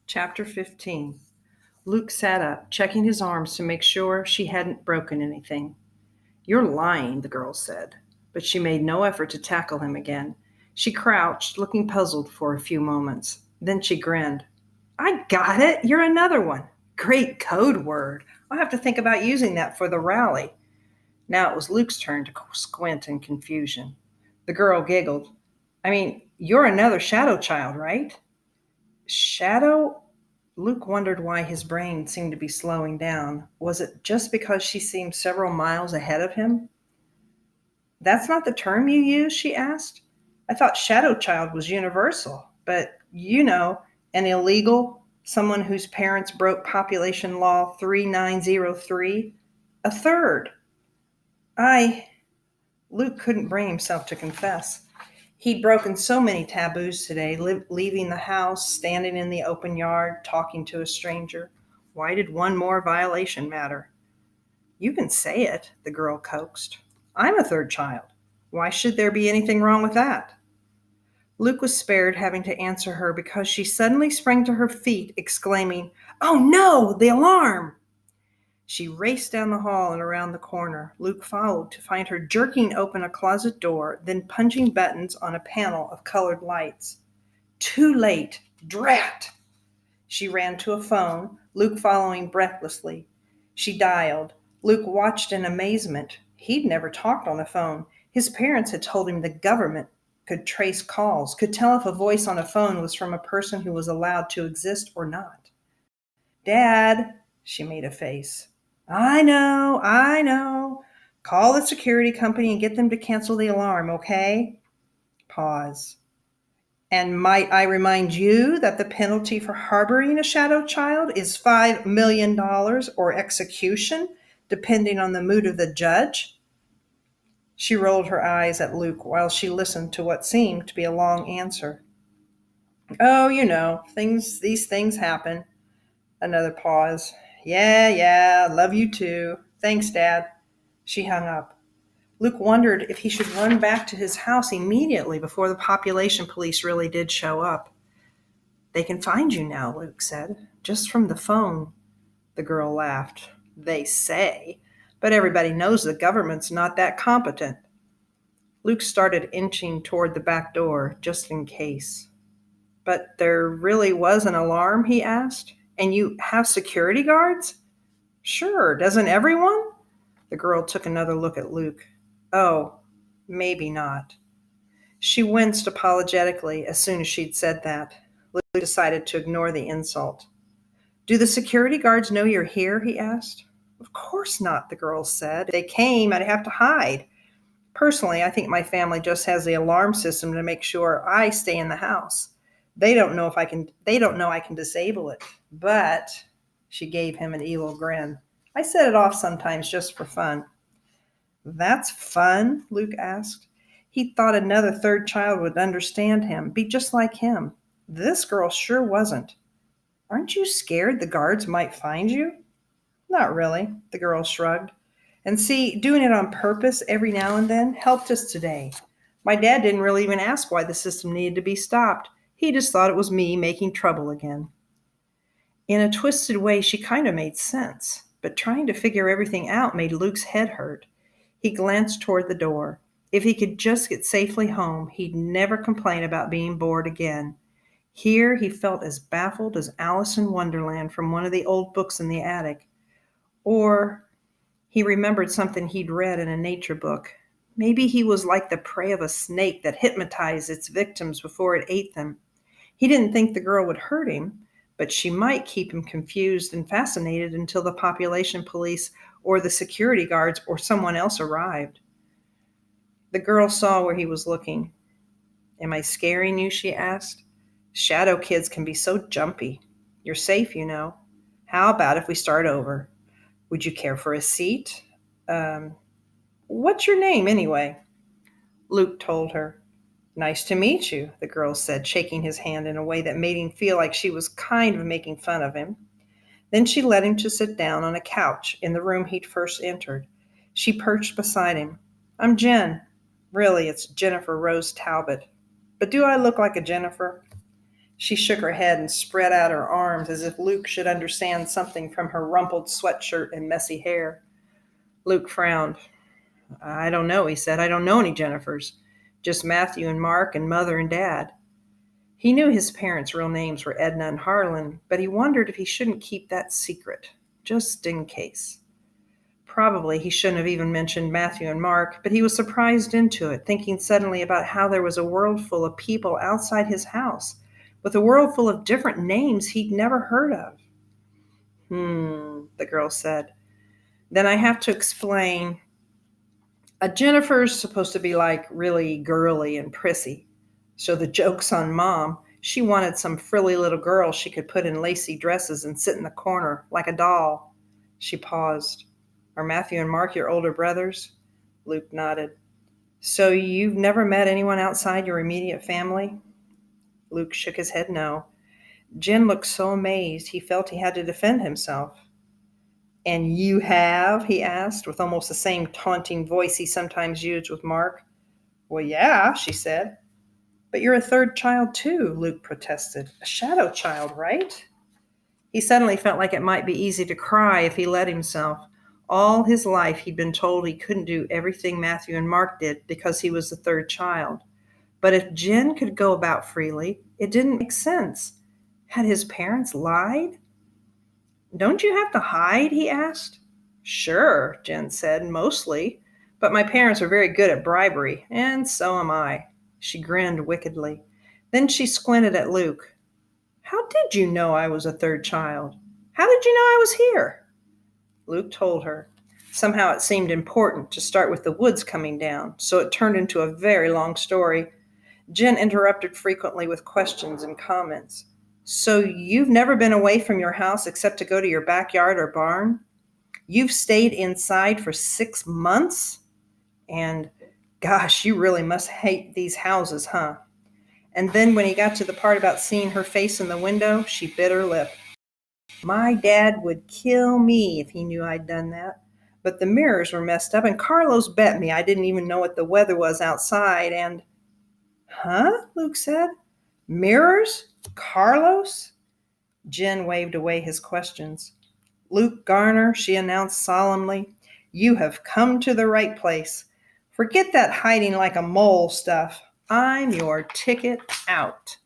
Chapter 15. Luke sat up, checking his arms to make sure she hadn't broken anything. "You're lying," the girl said, but she made no effort to tackle him again. She crouched, looking puzzled for a few moments. Then she grinned. "I got it! You're another one. Great code word. I'll have to think about using that for the rally." Now it was Luke's turn to squint in confusion. The girl giggled. You're another shadow child, right?" Shadow? Luke wondered why his brain seemed to be slowing down. Was it just because she seemed several miles ahead of him? "That's not the term you use?" she asked. "I thought shadow child was universal, but an illegal, someone whose parents broke population law 3903, a third." I Luke couldn't bring himself to confess. He'd broken so many taboos today, leaving the house, standing in the open yard, talking to a stranger. Why did one more violation matter? "You can say it," the girl coaxed. "I'm a third child. Why should there be anything wrong with that?" Luke was spared having to answer her because she suddenly sprang to her feet, exclaiming, "Oh no, the alarm!" She raced down the hall and around the corner. Luke followed to find her jerking open a closet door, then punching buttons on a panel of colored lights. Too late. Drat! She ran to a phone, Luke following breathlessly. She dialed. Luke watched in amazement. He'd never talked on the phone. His parents had told him the government could trace calls, could tell if a voice on a phone was from a person who was allowed to exist or not. "Dad," she made a face. I know. Call the security company and get them to cancel the alarm, okay?" Pause. "And might I remind you that the penalty for harboring a shadow child is $5 million or execution, depending on the mood of the judge?" She rolled her eyes at Luke while she listened to what seemed to be a long answer. "Oh, these things happen." Another pause. Yeah, love you too. Thanks, Dad." She hung up. Luke wondered if he should run back to his house immediately before the population police really did show up. "They can find you now," Luke said, "just from the phone." The girl laughed. "They say, but everybody knows the government's not that competent." Luke started inching toward the back door, just in case. "But there really was an alarm?" he asked. "And you have security guards?" "Sure, doesn't everyone?" The girl took another look at Luke. "Oh, maybe not." She winced apologetically as soon as she'd said that. Luke decided to ignore the insult. "Do the security guards know you're here?" he asked. "Of course not," the girl said. "If they came, I'd have to hide. Personally, I think my family just has the alarm system to make sure I stay in the house. They don't know I can disable it. But," she gave him an evil grin, "I set it off sometimes just for fun." "That's fun?" Luke asked. He thought another third child would understand him, be just like him. This girl sure wasn't. "Aren't you scared the guards might find you?" "Not really," the girl shrugged. "And see, doing it on purpose every now and then helped us today. My dad didn't really even ask why the system needed to be stopped. He just thought it was me making trouble again." In a twisted way, she kind of made sense, but trying to figure everything out made Luke's head hurt. He glanced toward the door. If he could just get safely home, he'd never complain about being bored again. Here he felt as baffled as Alice in Wonderland from one of the old books in the attic. Or he remembered something he'd read in a nature book. Maybe he was like the prey of a snake that hypnotized its victims before it ate them. He didn't think the girl would hurt him, but she might keep him confused and fascinated until the population police or the security guards or someone else arrived. The girl saw where he was looking. "Am I scaring you?" she asked. "Shadow kids can be so jumpy. You're safe, you know. How about if we start over? Would you care for a seat? Um, what's your name, anyway?" Luke told her. "Nice to meet you," the girl said, shaking his hand in a way that made him feel like she was kind of making fun of him. Then she led him to sit down on a couch in the room he'd first entered. She perched beside him. "I'm Jen. Really, it's Jennifer Rose Talbot. But do I look like a Jennifer?" She shook her head and spread out her arms as if Luke should understand something from her rumpled sweatshirt and messy hair. Luke frowned. I don't know, he said. I don't know any Jennifers. Just Matthew and Mark and Mother and Dad. He knew his parents' real names were Edna and Harlan, but he wondered if he shouldn't keep that secret, just in case. Probably he shouldn't have even mentioned Matthew and Mark, but he was surprised into it, thinking suddenly about how there was a world full of people outside his house, with a world full of different names he'd never heard of. The girl said. Then I have to explain. A Jennifer's supposed to be like really girly and prissy. So the joke's on Mom. She wanted some frilly little girl she could put in lacy dresses and sit in the corner like a doll. She paused. Are Matthew and Mark your older brothers? Luke nodded. So you've never met anyone outside your immediate family? Luke shook his head no. Jen looked so amazed he felt he had to defend himself. And you have? He asked, with almost the same taunting voice he sometimes used with Mark. Well, yeah, she said. But you're a third child, too, Luke protested. A shadow child, right? He suddenly felt like it might be easy to cry if he let himself. All his life he'd been told he couldn't do everything Matthew and Mark did because he was the third child. But if Jen could go about freely, it didn't make sense. Had his parents lied? Don't you have to hide? He asked. Sure, Jen said, mostly. But my parents are very good at bribery, and so am I. She grinned wickedly. Then she squinted at Luke. How did you know I was a third child? How did you know I was here? Luke told her. Somehow it seemed important to start with the woods coming down, so it turned into a very long story. Jen interrupted frequently with questions and comments. So you've never been away from your house except to go to your backyard or barn? You've stayed inside for 6 months? And, gosh, you really must hate these houses, huh? And then when he got to the part about seeing her face in the window, she bit her lip. My dad would kill me if he knew I'd done that. But the mirrors were messed up, and Carlos bet me I didn't even know what the weather was outside, and... Huh? Luke said. Mirrors? Carlos? Jen waved away his questions. Luke Garner, she announced solemnly, you have come to the right place. Forget that hiding like a mole stuff. I'm your ticket out.